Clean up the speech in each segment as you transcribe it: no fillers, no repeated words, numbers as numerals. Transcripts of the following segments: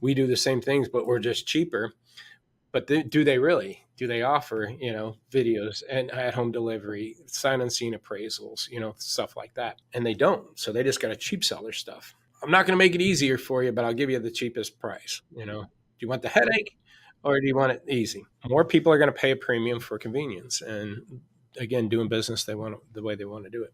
we do the same things, but we're just cheaper. But do they really? Do they offer, videos and at-home delivery, sign on scene appraisals, stuff like that? And they don't. So they just got to cheap sell their stuff. I'm not going to make it easier for you, but I'll give you the cheapest price. Do you want the headache or do you want it easy? More people are going to pay a premium for convenience. And again, doing business the way they want to do it.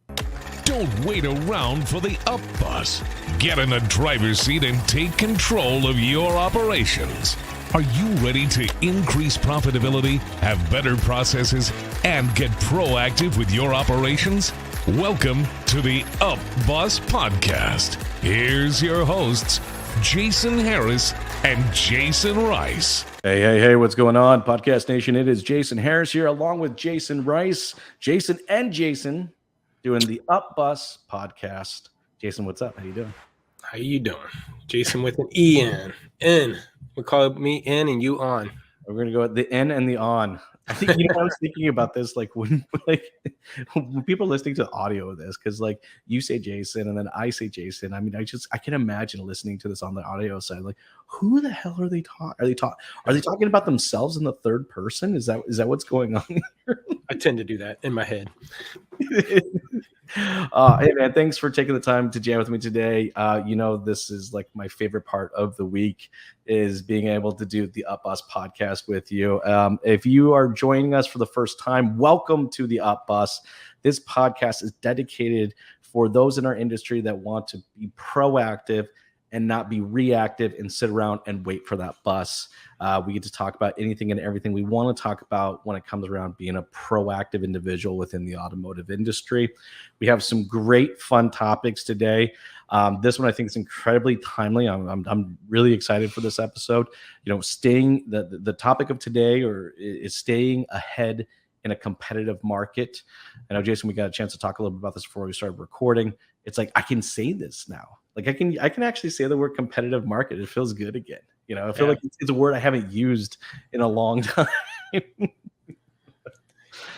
Don't wait around for the up bus. Get in the driver's seat and take control of your operations. Are you ready to increase profitability, have better processes, and get proactive with your operations? Welcome to the Up Bus Podcast. Here's your hosts, Jasen Harris and Jason Rice. Hey, what's going on, Podcast Nation? It is Jasen Harris here along with Jason Rice. Jason and Jason doing the Up Bus Podcast. Jason, what's up? How you doing? How you doing? Jason with an E-N. N. We call me N and you on. We're going to go with the N and the on. I think, I was thinking about this, when people are listening to audio of this, because you say Jason and then I say Jason. I mean, I can imagine listening to this on the audio side. Who the hell are they talking? Are they talking about themselves in the third person? Is that what's going on here? I tend to do that in my head. Hey man, thanks for taking the time to jam with me today. This is my favorite part of the week is being able to do the Up Bus Podcast with you. If you are joining us for the first time, welcome to the Up Bus. This podcast is dedicated for those in our industry that want to be proactive and not be reactive and sit around and wait for that bus. We get to talk about anything and everything we want to talk about when it comes around being a proactive individual within the automotive industry. We have some great fun topics today. This one I think is incredibly timely. I'm really excited for this episode. Staying the topic of today is staying ahead in a competitive market. I know, Jason, we got a chance to talk a little bit about this before we started recording. It's I can say this now. I can actually say the word competitive market. It feels good again. I feel like it's a word I haven't used in a long time. It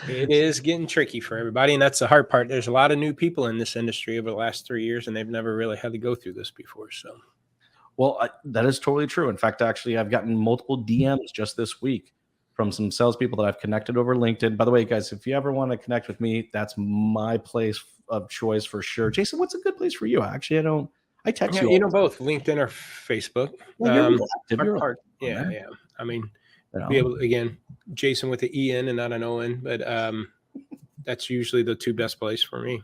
is getting tricky for everybody, and that's the hard part. There's a lot of new people in this industry over the last 3 years, and they've never really had to go through this before. So, well, that is totally true. In fact, actually, I've gotten multiple DMs just this week from some salespeople that I've connected over LinkedIn. By the way, guys, if you ever want to connect with me, that's my place of choice for sure. Jason, what's a good place for you? Actually, I text you. Both LinkedIn or Facebook. Well, Yeah. I mean, be able to, again, Jason with the E-N and not an O-N, but that's usually the two best places for me.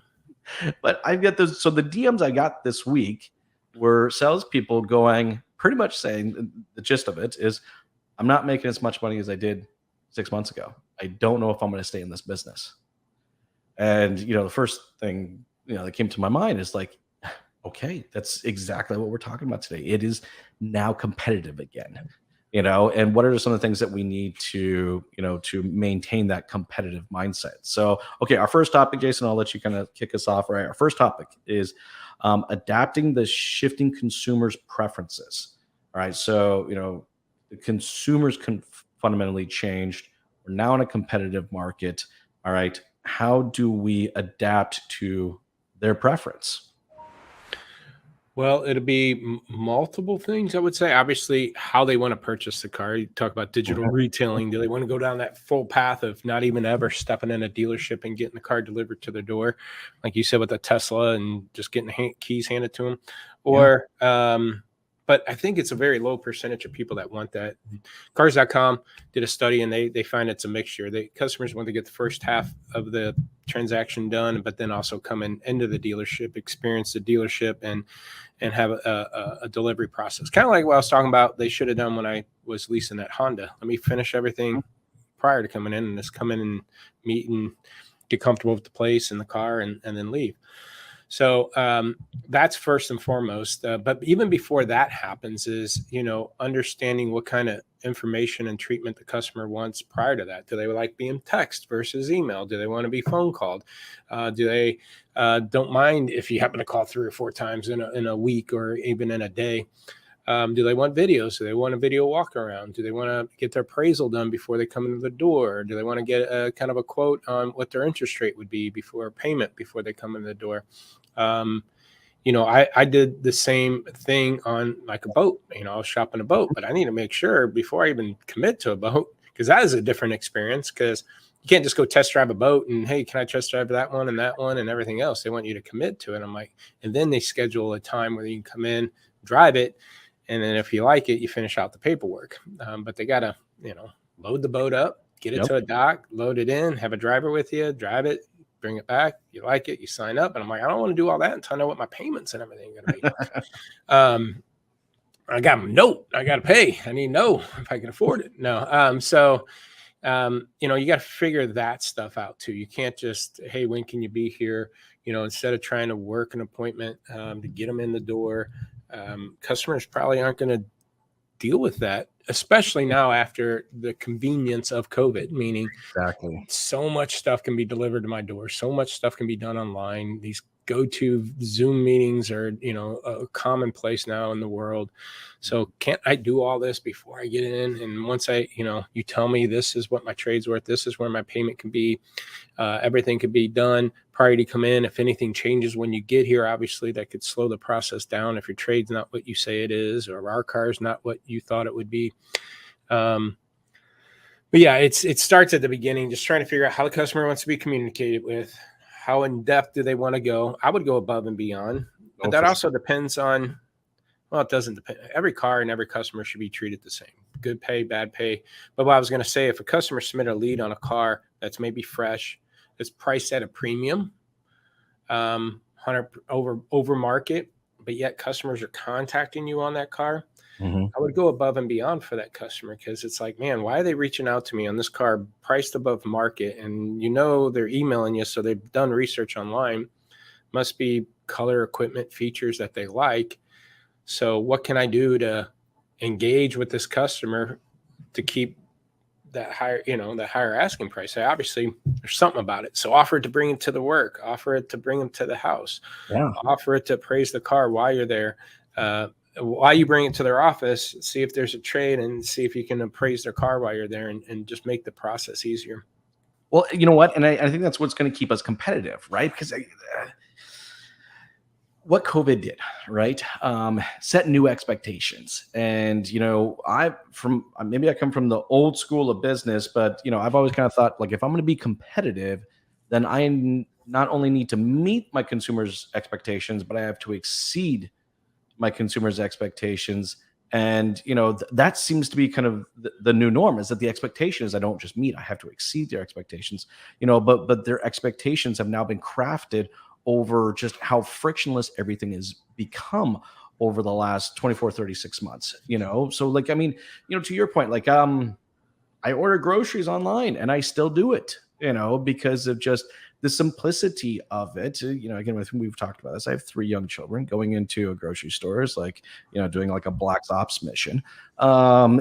But I've got those. So the DMs I got this week were salespeople going, pretty much saying the gist of it is, I'm not making as much money as I did 6 months ago. I don't know if I'm going to stay in this business. And, the first thing, that came to my mind is okay, that's exactly what we're talking about today. It is now competitive again, and what are some of the things that we need to, to maintain that competitive mindset? So, okay, our first topic, Jason, I'll let you kind of kick us off. Right. Our first topic is adapting the shifting consumers' preferences. All right. So, the consumers fundamentally changed. We're now in a competitive market. All right. How do we adapt to their preference? Well, it'll be multiple things, I would say. Obviously, how they want to purchase the car. You talk about digital retailing. Do they want to go down that full path of not even ever stepping in a dealership and getting the car delivered to their door, like you said with a Tesla, and just getting keys handed to them? Or but I think it's a very low percentage of people that want that. Cars.com did a study, and they find it's a mixture. Customers want to get the first half of the transaction done, but then also come into the dealership, experience the dealership, and have a delivery process. Kind of like what I was talking about they should have done when I was leasing that Honda. Let me finish everything prior to coming in, and just come in and meet and get comfortable with the place and the car, and then leave. So that's first and foremost. But even before that happens is, understanding what kind of information and treatment the customer wants prior to that. Do they like being text versus email? Do they want to be phone called? Do they don't mind if you happen to call 3 or 4 times in a week or even in a day? Do they want videos? Do they want a video walk around? Do they want to get their appraisal done before they come into the door? Do they want to get a kind of a quote on what their interest rate would be before payment before they come in the door? I did the same thing on like a boat. I was shopping a boat, but I need to make sure before I even commit to a boat, because that is a different experience. Because you can't just go test drive a boat and, hey, can I test drive that one and everything else? They want you to commit to it. I'm like, and then they schedule a time where you can come in, drive it, and then if you like it, you finish out the paperwork. But they gotta, load the boat up, get it to a dock, load it in, have a driver with you, drive it, bring it back. You like it, you sign up. And I'm like, I don't want to do all that until I know what my payments and everything are going to be. I got a note. I got to pay. I need to know if I can afford it. No. You got to figure that stuff out too. You can't just, hey, when can you be here? Instead of trying to work an appointment to get them in the door, customers probably aren't going to deal with that, especially now after the convenience of COVID, meaning Exactly. so much stuff can be delivered to my door. So much stuff can be done online. These go-to Zoom meetings are, a commonplace now in the world. So can't I do all this before I get in? And once you tell me this is what my trade's worth, this is where my payment can be, everything could be done prior to come in. If anything changes when you get here, obviously that could slow the process down. If your trade's not what you say it is, or our car's not what you thought it would be. But yeah, it starts at the beginning, just trying to figure out how the customer wants to be communicated with, how in depth do they want to go. I would go above and beyond, but that also depends on, well, it doesn't depend. Every car and every customer should be treated the same. Good pay, bad pay. But what I was going to say, if a customer submitted a lead on a car that's maybe fresh, it's priced at a premium, 100 over market, but yet customers are contacting you on that car, I would go above and beyond for that customer, because it's like, man, why are they reaching out to me on this car priced above market? And they're emailing you, so they've done research online. Must be color, equipment, features that they like. So what can I do to engage with this customer to keep that higher, that higher asking price? Obviously there's something about it. So offer it to bring it to the work, offer it to bring them to the house, offer it to appraise the car while you're there. While you bring it to their office, see if there's a trade and see if you can appraise their car while you're there, and just make the process easier. Well, you know what? And I think that's what's going to keep us competitive, right? Because what COVID did, right? Set new expectations. And, maybe I come from the old school of business, but, I've always kind of thought, like, if I'm going to be competitive, then I not only need to meet my consumers' expectations, but I have to exceed my consumers' expectations. And, that seems to be kind of the new norm, is that the expectation is I don't just meet, I have to exceed their expectations, but their expectations have now been crafted over just how frictionless everything has become over the last 24, 36 months, So like, to your point, like, I order groceries online and I still do it, because of just the simplicity of it. Again, we've talked about this. I have 3 young children. Going into a grocery store is like, doing like a Black Ops mission. So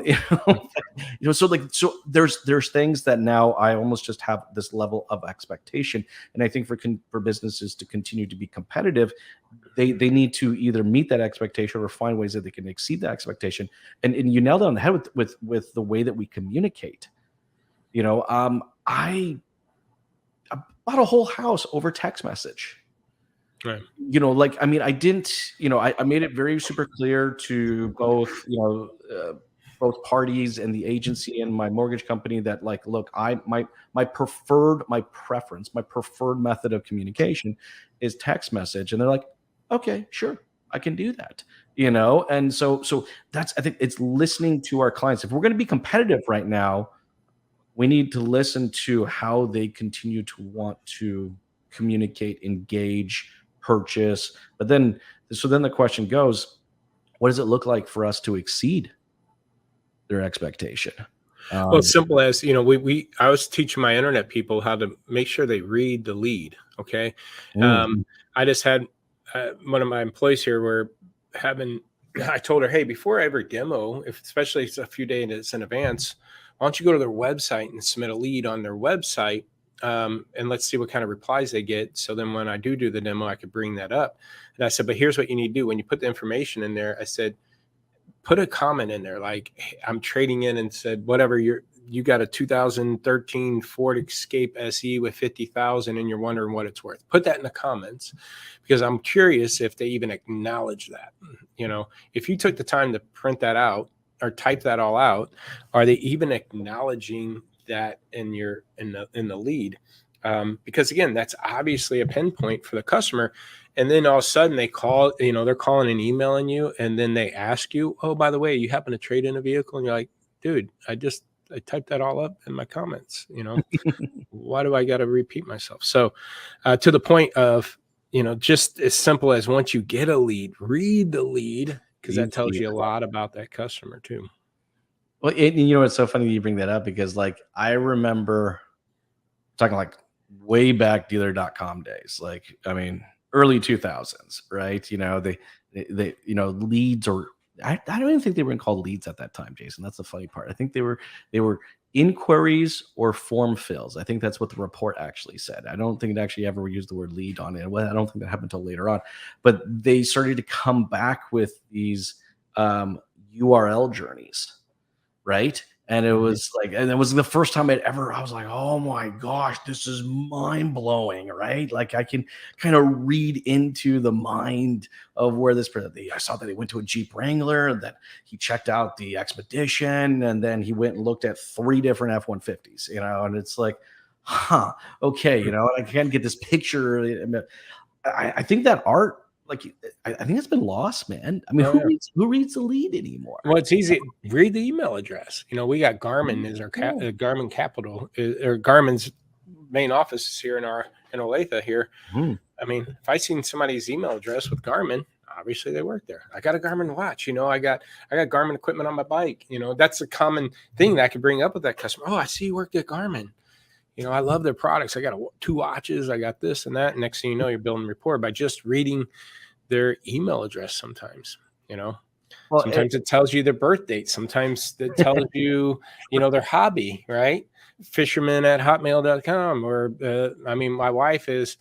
there's things that now I almost just have this level of expectation. And I think for businesses to continue to be competitive, they need to either meet that expectation or find ways that they can exceed that expectation. And you nailed it on the head with the way that we communicate. I bought a whole house over text message. Right. I didn't, I made it very super clear to both, both parties and the agency and my mortgage company that, like, look, my preferred method of communication is text message. And they're like, okay, sure, I can do that. And so that's, I think it's listening to our clients. If we're going to be competitive right now, we need to listen to how they continue to want to communicate, engage, purchase. But then the question goes, what does it look like for us to exceed their expectation? Well, simple as, I was teaching my internet people how to make sure they read the lead. Okay. I just had one of my employees here I told her, hey, before I ever demo, especially if it's a few days in advance, why don't you go to their website and submit a lead on their website, and let's see what kind of replies they get. So then when I do the demo, I could bring that up. And I said, but here's what you need to do. When you put the information in there, I said, put a comment in there like, hey, I'm trading in, and said, whatever you got a 2013 Ford Escape SE with 50,000 and you're wondering what it's worth. Put that in the comments, because I'm curious if they even acknowledge that. If you took the time to print that out or type that all out, are they even acknowledging that in the lead? Because again, that's obviously a pinpoint for the customer. And then all of a sudden they call, they're calling and emailing you, and then they ask you, oh, by the way, you happen to trade in a vehicle? And you're like, dude, I typed that all up in my comments. Why do I got to repeat myself? So to the point of, just as simple as, once you get a lead, read the lead, because that tells you a lot about that customer too. Well, it's so funny you bring that up, because like I remember talking like way back dealer.com days, like, I mean, early 2000s, right? They leads, or I don't even think they were called leads at that time, Jason. That's the funny part. I think they were inquiries or form fills. I think that's what the report actually said. I don't think it actually ever used the word lead on it. Well, I don't think that happened until later on. But they started to come back with these URL journeys, right? And it was like, and it was the first time I was like, oh my gosh, this is mind blowing, right? Like I can kind of read into the mind of where this person, I saw that he went to a Jeep Wrangler, and that he checked out the Expedition, and then he went and looked at 3 different F-150s, and it's like, okay, I can't get this picture. I think that art, like, I think it's been lost, man. I mean, who reads the lead anymore? Well, it's easy. Read the email address. We got Garmin as our Garmin Capital, or Garmin's main office is here in Olathe here. I mean, if I seen somebody's email address with Garmin, obviously they work there. I got a Garmin watch. I got Garmin equipment on my bike. That's a common thing that I could bring up with that customer. Oh, I see you worked at Garmin. I love their products. I got 2 watches. I got this and that. Next thing you know, you're building rapport by just reading their email address. Sometimes, well, sometimes it tells you their birth date. Sometimes it tells you, their hobby, right? fisherman@hotmail.com. Or, I mean, my wife is,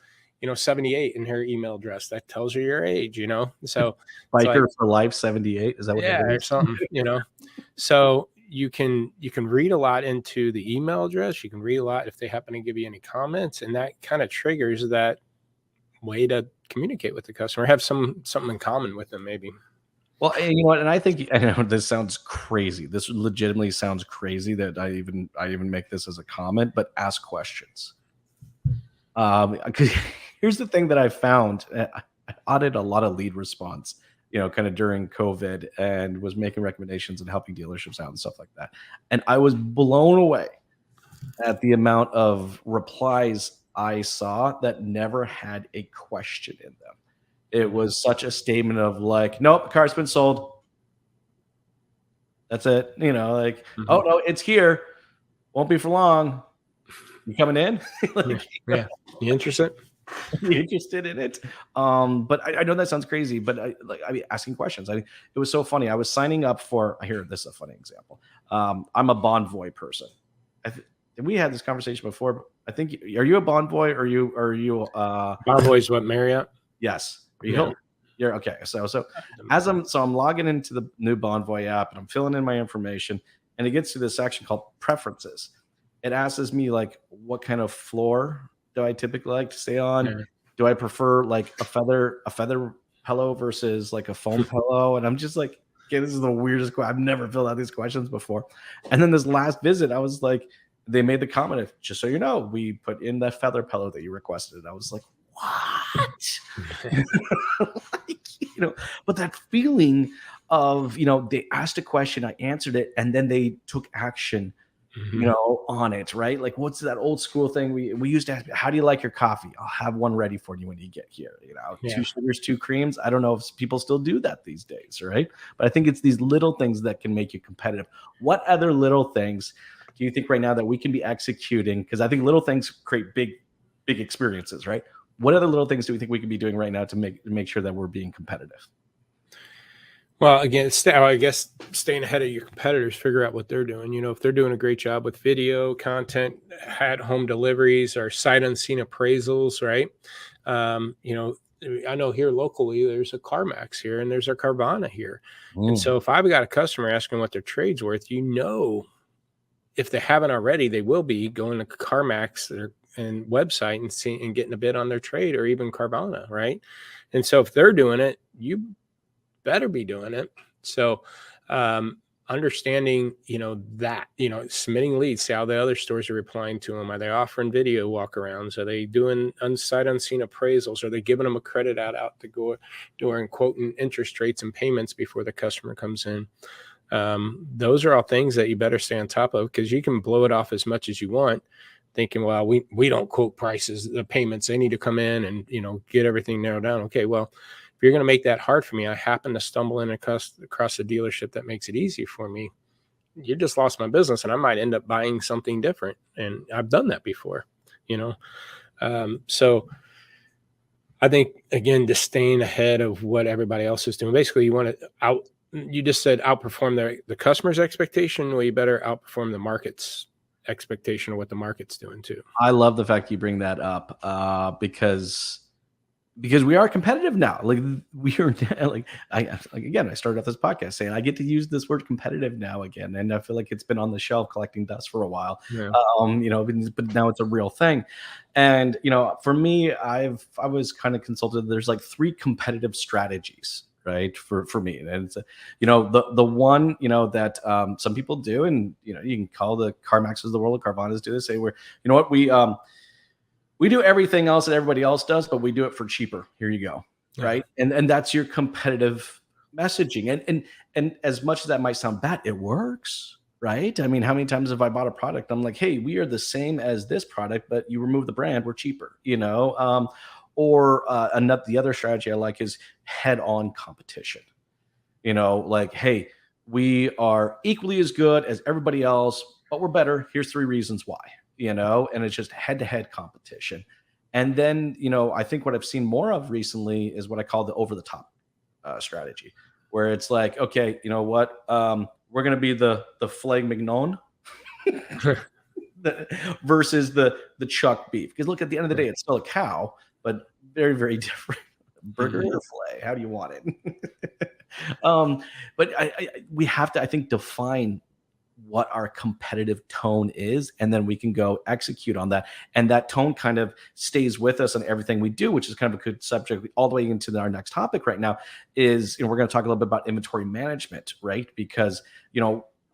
78 in her email address. That tells you your age, so biker for life 78. Is that what it is? Or something, so you can read a lot into the email address. You can read a lot if they happen to give you any comments, and that kind of triggers that way to communicate with the customer, have something in common with them, maybe. Well, and you know what? And I think, I know this sounds crazy. This legitimately sounds crazy that I even make this as a comment, but ask questions. Here's the thing that I found. I audited a lot of lead response, kind of during COVID, and was making recommendations and helping dealerships out and stuff like that. And I was blown away at the amount of replies I saw that never had a question in them. It was such a statement of like, nope, the car's been sold. That's it. Oh no, it's here. Won't be for long. You coming in? Yeah. You interested? You interested in it? But I know that sounds crazy, but I mean, asking questions. It was so funny. I was signing up for, this is a funny example. I'm a Bonvoy person. We had this conversation before, but I think, are you a Bonvoy, or are you Bonvoy's what, Marriott? Yes. You're okay. So I'm logging into the new Bonvoy app, and I'm filling in my information, and it gets to this section called preferences. It asks me like, what kind of floor do I typically like to stay on? Yeah. Do I prefer like a feather pillow versus like a foam pillow? And I'm just like, okay, this is the weirdest question. I've never filled out these questions before. And then this last visit, I was like, they made the comment of, just so you know, we put in that feather pillow that you requested. I was like, what? But that feeling of, they asked a question, I answered it, and then they took action, on it, right? Like, what's that old school thing we used to ask, how do you like your coffee? I'll have one ready for you when you get here. 2 sugars, 2 creams. I don't know if people still do that these days, right? But I think it's these little things that can make you competitive. What other little things do you think right now that we can be executing? Because I think little things create big experiences, right? What other little things do we think we could be doing right now to make sure that we're being competitive? Well, again, I guess staying ahead of your competitors, figure out what they're doing. If they're doing a great job with video content, at-home deliveries, or sight unseen appraisals, right? I know here locally, there's a CarMax here, and there's a Carvana here. And so if I've got a customer asking what their trade's worth, if they haven't already, they will be going to CarMax and website and seeing and getting a bid on their trade, or even Carvana, right? And so if they're doing it, you better be doing it. So understanding, that, submitting leads, see how the other stores are replying to them. Are they offering video walkarounds? Are they doing sight unseen appraisals? Are they giving them a credit out to go during quoting interest rates and payments before the customer comes in? Those are all things that you better stay on top of, because you can blow it off as much as you want, thinking, well, we don't quote prices, the payments, they need to come in and, get everything narrowed down. Okay, well, if you're going to make that hard for me, I happen to stumble in across a dealership that makes it easy for me, you just lost my business, and I might end up buying something different. And I've done that before, so I think, again, just staying ahead of what everybody else is doing. Basically, you just said outperform the customer's expectation. Well, you better outperform the market's expectation of what the market's doing too. I love the fact you bring that up because we are competitive now. Like, we are again, I started off this podcast saying I get to use this word competitive now again, and I feel like it's been on the shelf collecting dust for a while. Yeah. But now it's a real thing. And for me, I was kind of consulted. There's like 3 competitive strategies, right, for me. And it's the one that some people do, and you can call the CarMaxes of the world, the Carvanas do this. Say, we do everything else that everybody else does, but we do it for cheaper. Here you go. Yeah. Right. And that's your competitive messaging. And as much as that might sound bad, it works. Right. I mean, how many times have I bought a product? I'm like, hey, we are the same as this product, but you remove the brand, we're cheaper, or the other strategy I like is head-on competition. Like, hey, we are equally as good as everybody else, but we're better. Here's 3 reasons why. And it's just head-to-head competition. And then, I think what I've seen more of recently is what I call the over-the-top strategy, where it's like, okay, you know what? We're going to be the filet mignon versus the chuck beef. Because look, at the end of the day, it's still a cow, but very, very different. Burger or filet, how do you want it? But we have to, I think, define what our competitive tone is, and then we can go execute on that. And that tone kind of stays with us in everything we do, which is kind of a good subject all the way into our next topic right now is, we're going to talk a little bit about inventory management, right? Because,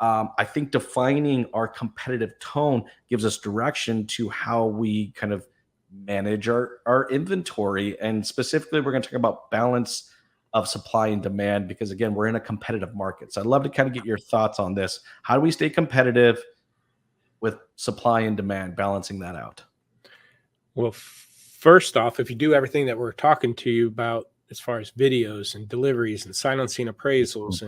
I think defining our competitive tone gives us direction to how we kind of manage our inventory. And specifically, we're going to talk about balance of supply and demand, because again, we're in a competitive market. So I'd love to kind of get your thoughts on this. How do we stay competitive with supply and demand, balancing that out? Well, first off, if you do everything that we're talking to you about, as far as videos and deliveries and sight unseen appraisals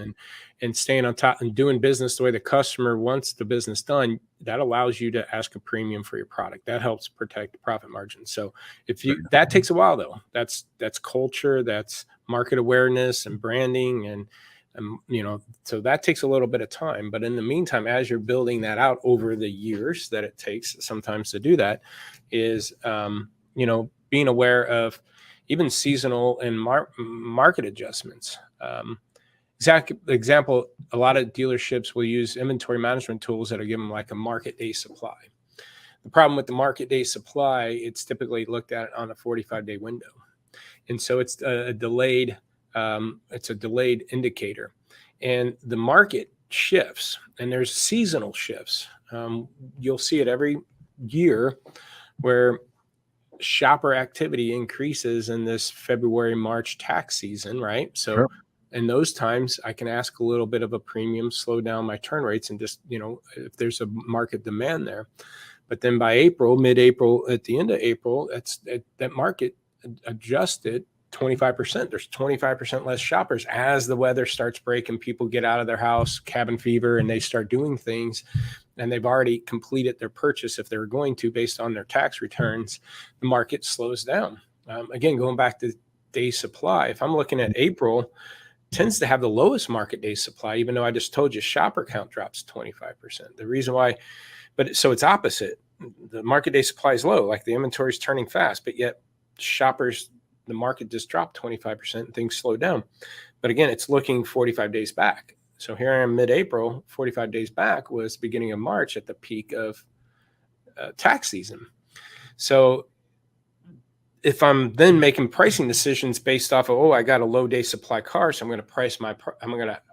and staying on top and doing business the way the customer wants the business done, that allows you to ask a premium for your product. That helps protect the profit margin. So that takes a while though. That's culture, that's market awareness and branding, and so that takes a little bit of time. But in the meantime, as you're building that out over the years that it takes sometimes to do that, is being aware of even seasonal and market adjustments. Example, a lot of dealerships will use inventory management tools that are given like a market day supply. The problem with the market day supply, it's typically looked at on a 45-day window. And so it's a delayed indicator. And the market shifts, and there's seasonal shifts. You'll see it every year where shopper activity increases in this February, March tax season, right? So sure. In those times, I can ask a little bit of a premium, slow down my turn rates, and just, if there's a market demand there. But then by April, mid-April, at the end of April, that market adjusted 25%. There's 25% less shoppers as the weather starts breaking. People get out of their house, cabin fever, and they start doing things. And they've already completed their purchase if they were going to based on their tax returns. The market slows down. Again, going back to day supply, if I'm looking at April, tends to have the lowest market day supply, even though I just told you shopper count drops 25%. The reason why, so it's opposite. The market day supply is low, like the inventory is turning fast, but yet shoppers, the market just dropped 25% and things slowed down. But again, it's looking 45 days back. So here I am mid-April, 45 days back was beginning of March at the peak of tax season. So if I'm then making pricing decisions based off of, I got a low day supply car, so I'm going to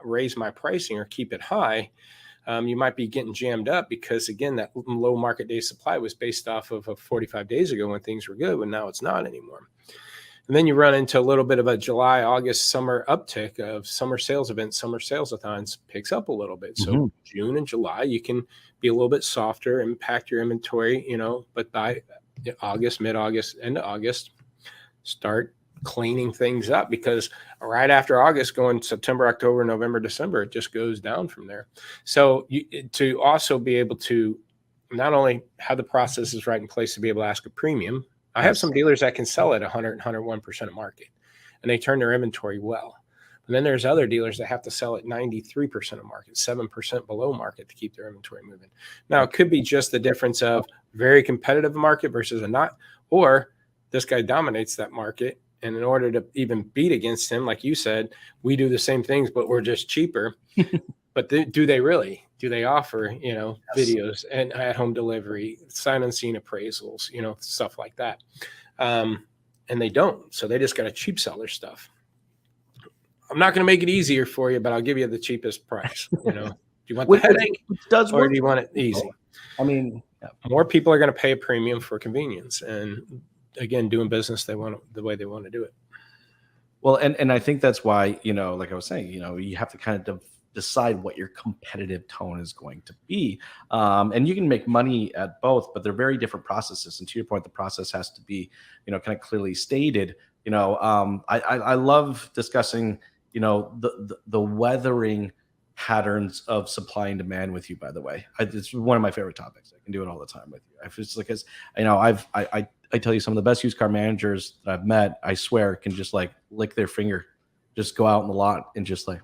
raise my pricing or keep it high. You might be getting jammed up because, again, that low market day supply was based off of 45 days ago when things were good, but now it's not anymore. And then you run into a little bit of a July, August, summer uptick of summer sales events, summer sales-a-thons picks up a little bit. So June and July, you can be a little bit softer, impact your inventory, but by August, mid-August, end of August, start cleaning things up, because right after August, going September, October, November, December, it just goes down from there. So to also be able to not only have the processes right in place to be able to ask a premium. I have some dealers that can sell at 100, 101% of market, and they turn their inventory well. And then there's other dealers that have to sell at 93% of market, 7% below market to keep their inventory moving. Now, it could be just the difference of very competitive market versus a not, or this guy dominates that market. And in order to even beat against him, like you said, we do the same things, but we're just cheaper. But do they really? Do they offer, videos and at-home delivery, sign-unseen appraisals, stuff like that? And they don't. So they just got to cheap sell their stuff. I'm not going to make it easier for you, but I'll give you the cheapest price. Do you want the headache, or do you want it easy? I mean, more people are going to pay a premium for convenience, and again, doing business the way they want to do it. Well, and I think that's why, like I was saying, you have to kind of decide what your competitive tone is going to be. And you can make money at both, but they're very different processes. And to your point, the process has to be, kind of clearly stated. I love discussing, the weathering patterns of supply and demand with you, by the way. It's one of my favorite topics. I can do it all the time with you. I feel like, I tell you, some of the best used car managers that I've met, I swear, can just like lick their finger, just go out in the lot and just like,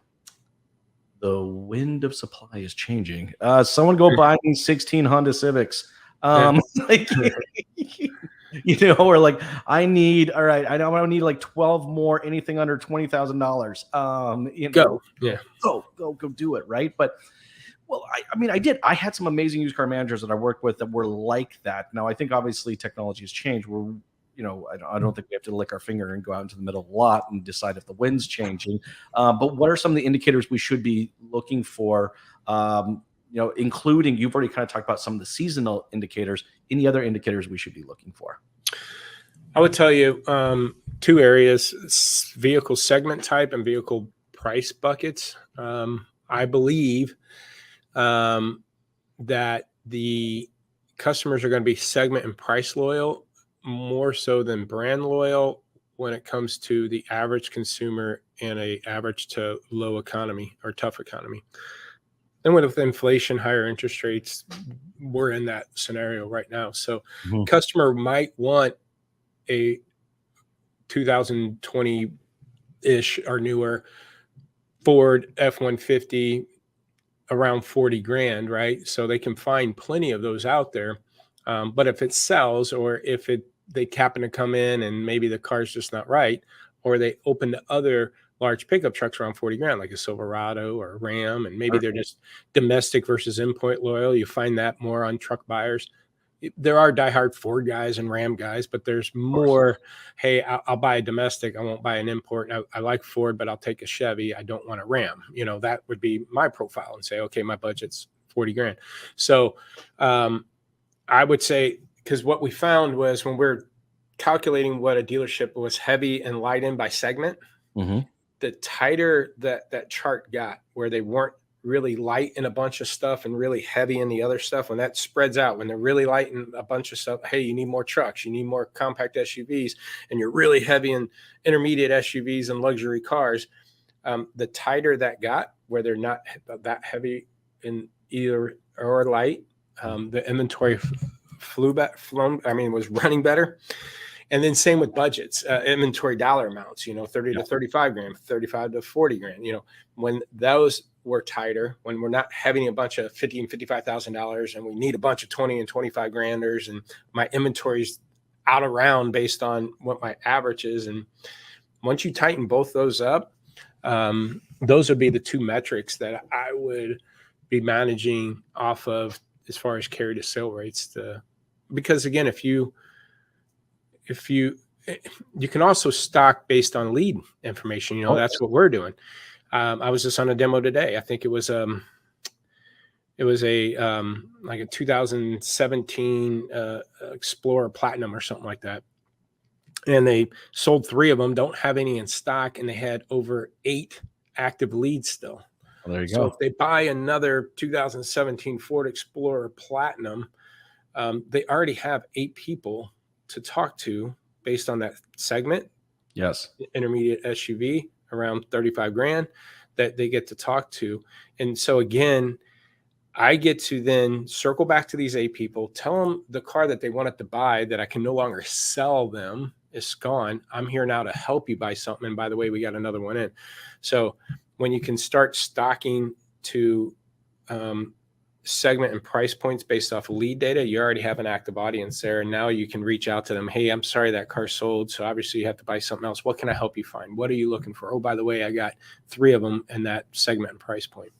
the wind of supply is changing. Someone go buy me 16 Honda Civics. Like, or like, I need like 12 more, anything under $20,000. Go do it. Right. But I had some amazing used car managers that I worked with that were like that. Now, I think obviously technology has changed. I don't think we have to lick our finger and go out into the middle of the lot and decide if the wind's changing. But what are some of the indicators we should be looking for? Including, you've already kind of talked about some of the seasonal indicators. Any other indicators we should be looking for? I would tell you two areas: vehicle segment type and vehicle price buckets. I believe that the customers are going to be segment and price loyal more so than brand loyal when it comes to the average consumer in a average to low economy or tough economy. And with inflation, higher interest rates, we're in that scenario right now. So customer might want a 2020-ish or newer Ford F-150 around 40 grand, right? So they can find plenty of those out there. But if it sells, or if they happen to come in and maybe the car's just not right, or they open to other large pickup trucks around 40 grand, like a Silverado or a Ram, and maybe they're just domestic versus import loyal. You find that more on truck buyers. There are diehard Ford guys and Ram guys, but there's more, hey, I'll buy a domestic. I won't buy an import. I like Ford, but I'll take a Chevy. I don't want a Ram. That would be my profile, and say, okay, my budget's 40 grand. So I would say, because what we found was when we're calculating what a dealership was heavy and light in by segment, the tighter that chart got, where they weren't really light in a bunch of stuff and really heavy in the other stuff, when that spreads out, when they're really light in a bunch of stuff, hey, you need more trucks, you need more compact SUVs, and you're really heavy in intermediate SUVs and luxury cars, the tighter that got, where they're not that heavy in either or light, the inventory was running better. And then same with budgets, inventory dollar amounts, 30 to 35 grand, 35 to 40 grand, when those were tighter, when we're not having a bunch of $50,000 and $55,000 and we need a bunch of 20 and 25 granders, and my inventory's out around based on what my average is. And once you tighten both those up, those would be the two metrics that I would be managing off of as far as carry to sale rates. Because again, if you can also stock based on lead information. That's what we're doing. I was just on a demo today. I think it was a like a 2017 Explorer Platinum or something like that. And they sold 3 of them, don't have any in stock, and they had over 8 active leads still. Well, there you So go. if they buy another 2017 Ford Explorer Platinum, they already have 8 people to talk to based on that segment. Yes. Intermediate SUV around 35 grand that they get to talk to. And so again, I get to then circle back to these 8 people, tell them the car that they wanted to buy that I can no longer sell them is gone. I'm here now to help you buy something. And by the way, we got another one in. So when you can start stocking to segment and price points based off of lead data, you already have an active audience there. And now you can reach out to them. Hey, I'm sorry that car sold. So obviously you have to buy something else. What can I help you find? What are you looking for? Oh, by the way, I got 3 of them in that segment and price point.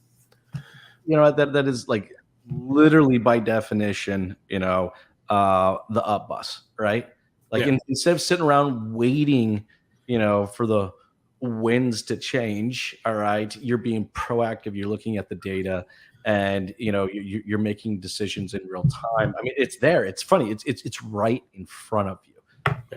That is like literally by definition, the up bus, right? Like instead of sitting around waiting, for the winds to change, all right, you're being proactive. You're looking at the data, and you're making decisions in real time. I mean, it's there. It's funny. It's right in front of you.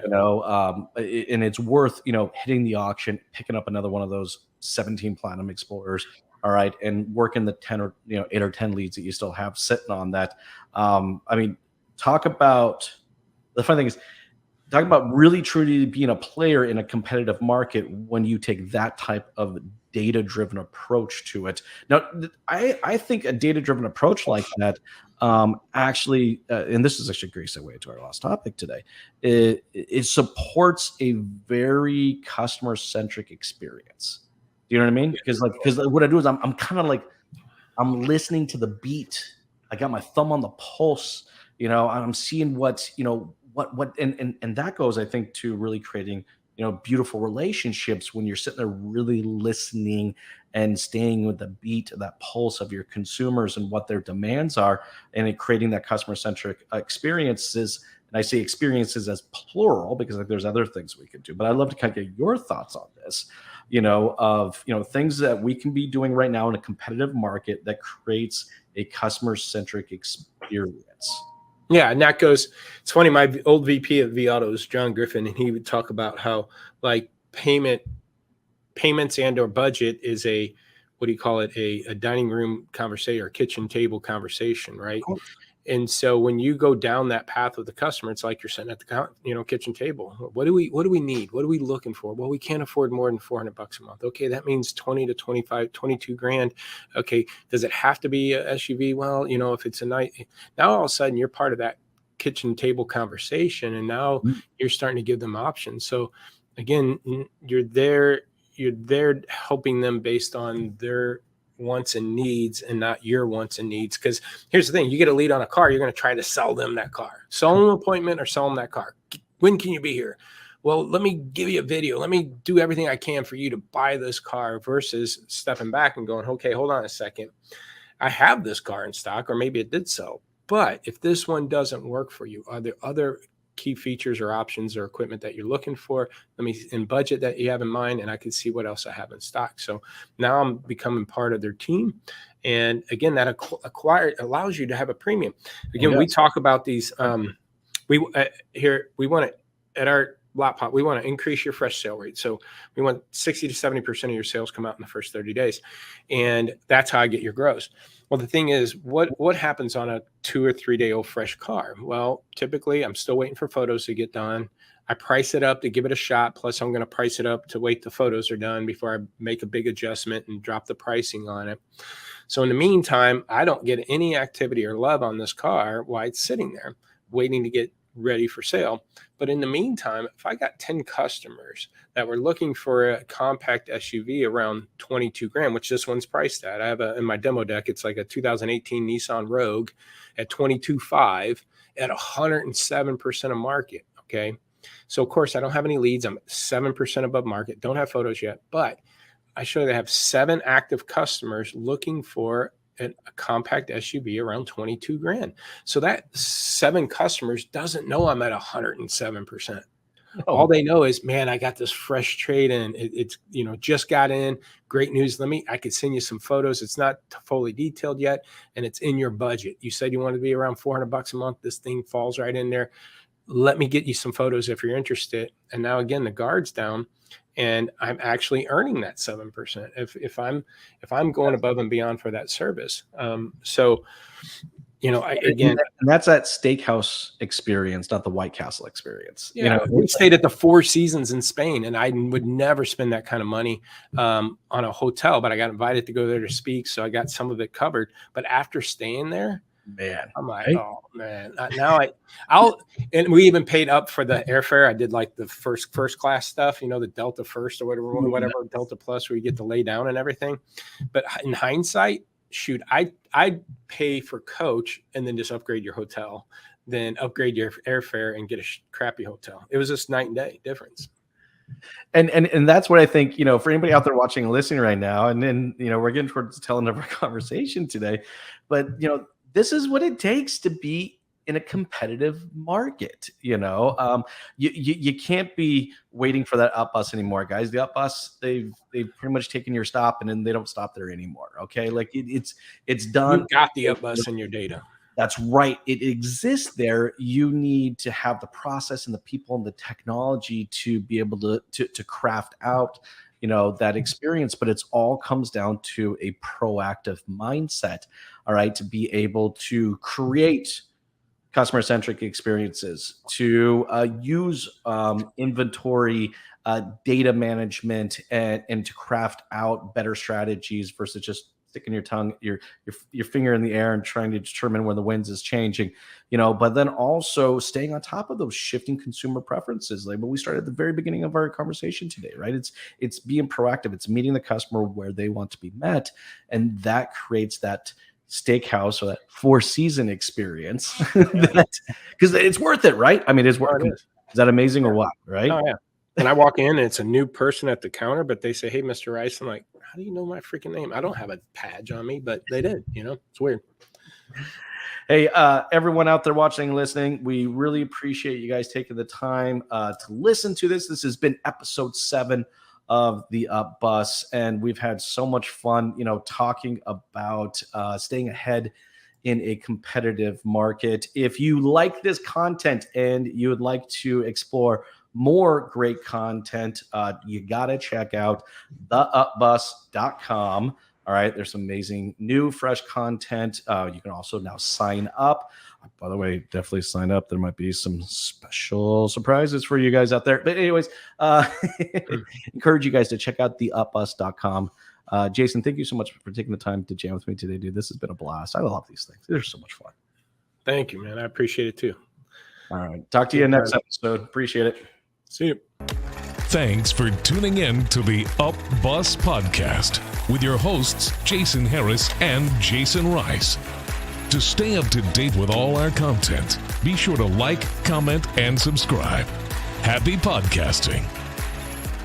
And it's worth hitting the auction, picking up another one of those 17 Platinum Explorers. All right, and working the 10 or 8 or 10 leads that you still have sitting on that. I mean, talk about the funny thing is, talk about really truly being a player in a competitive market when you take that type of data-driven approach to it. Now, I think a data-driven approach like that actually, and this is actually a great segue to our last topic today, it supports a very customer-centric experience. You know what I mean? Because what I do is I'm kind of like I'm listening to the beat. I got my thumb on the pulse. I'm seeing what and that goes, I think, to really creating beautiful relationships when you're sitting there really listening and staying with the beat, that pulse of your consumers and what their demands are, and creating that customer centric experiences. And I say experiences as plural because there's other things we could do. But I'd love to kind of get your thoughts on this. Of things that we can be doing right now in a competitive market that creates a customer-centric experience. Yeah, and that goes, it's funny, my old VP at V-Auto is John Griffin, and he would talk about how like payments and or budget is a, what do you call it, a dining room conversation or kitchen table conversation, right? And so when you go down that path with the customer, it's like you're sitting at the kitchen table. What do we need? What are we looking for? Well, we can't afford more than $400 a month. Okay, that means 20 to 25, 22 grand. Okay, does it have to be a SUV? Well, if it's a night, now all of a sudden you're part of that kitchen table conversation, and now you're starting to give them options. So again, you're there helping them based on their wants and needs and not your wants and needs. Because here's the thing, you get a lead on a car, you're going to try to sell them that car, sell them an appointment or sell them that car. When can you be here? Well, let me give you a video. Let me do everything I can for you to buy this car, versus stepping back and going, okay, hold on a second. I have this car in stock, or maybe it did sell, but if this one doesn't work for you, are there other key features or options or equipment that you're looking for? Let me in budget that you have in mind, and I can see what else I have in stock. So now I'm becoming part of their team. And again, that allows you to have a premium. Again, we talk about these. We want to, at our lot pot, we want to increase your fresh sale rate. So we want 60 to 70% of your sales come out in the first 30 days. And that's how I get your gross. Well, the thing is, what happens on a 2 or 3 day old fresh car? Well, typically I'm still waiting for photos to get done. I price it up to give it a shot. Plus I'm going to price it up to wait till photos are done before I make a big adjustment and drop the pricing on it. So in the meantime, I don't get any activity or love on this car while it's sitting there waiting to get ready for sale. But in the meantime, if I got 10 customers that were looking for a compact SUV around 22 grand, which this one's priced at, I have in my demo deck, it's like a 2018 Nissan Rogue at 22.5 at 107% of market. Okay. So of course I don't have any leads. I'm 7% above market. Don't have photos yet, but I show they have 7 active customers looking for a compact SUV around 22 grand. So that 7 customers doesn't know I'm at 107%. All they know is, man, I got this fresh trade in. It's, just got in. Great news. I could send you some photos. It's not fully detailed yet, and it's in your budget. You said you wanted to be around $400 a month. This thing falls right in there. Let me get you some photos if you're interested. And now again, the guard's down, and I'm actually earning that 7% if I'm going above and beyond for that service. Again, and that's that steakhouse experience, not the White Castle experience. Yeah, we stayed at the Four Seasons in Spain, and I would never spend that kind of money on a hotel, but I got invited to go there to speak, so I got some of it covered. But after staying there, man, I'm like, oh man, and we even paid up for the airfare. I did like the first class stuff, the Delta First or whatever Delta Plus, where you get to lay down and everything. But in hindsight, shoot, I'd pay for coach and then just upgrade your hotel, then upgrade your airfare and get a crappy hotel. It was just night and day difference. And that's what I think, for anybody out there watching and listening right now, and then, we're getting towards the tail end of our conversation today, but, this is what it takes to be in a competitive market. You can't be waiting for that up bus anymore, guys. The up bus, they've pretty much taken your stop, and then they don't stop there anymore. Okay. Like it's done. You got the up bus in your data. That's right. It exists there. You need to have the process and the people and the technology to be able to craft out, that experience, but it's all comes down to a proactive mindset. All right. To be able to create customer-centric experiences, to use inventory, data management, and to craft out better strategies versus just sticking your tongue, your finger in the air and trying to determine when the winds is changing, but then also staying on top of those shifting consumer preferences. Like what we started at the very beginning of our conversation today, right? It's being proactive. It's meeting the customer where they want to be met. And that creates that steakhouse or that Four Season experience because it's worth it, right? I mean, it's worth it. Is that amazing or what? Right? Oh yeah. And I walk in and it's a new person at the counter, but they say, "Hey, Mr. Rice." I'm like, "How do you know my freaking name?" I don't have a badge on me, but they did. It's weird. Hey, everyone out there watching and listening, we really appreciate you guys taking the time to listen to this. This has been episode 7 of the Up Bus, and we've had so much fun, talking about staying ahead in a competitive market. If you like this content and you would like to explore more great content, you got to check out theupbus.com. All right. There's some amazing new, fresh content. You can also now sign up. By the way, definitely sign up. There might be some special surprises for you guys out there. But anyways, encourage you guys to check out theupbus.com. Jason, thank you so much for taking the time to jam with me today, dude. This has been a blast. I love these things. They're so much fun. Thank you, man. I appreciate it too. All right. Talk to you next episode. Appreciate it. See you. Thanks for tuning in to the Up Bus Podcast with your hosts, Jasen Harris and Jason Rice. To stay up to date with all our content, be sure to like, comment, and subscribe. Happy podcasting.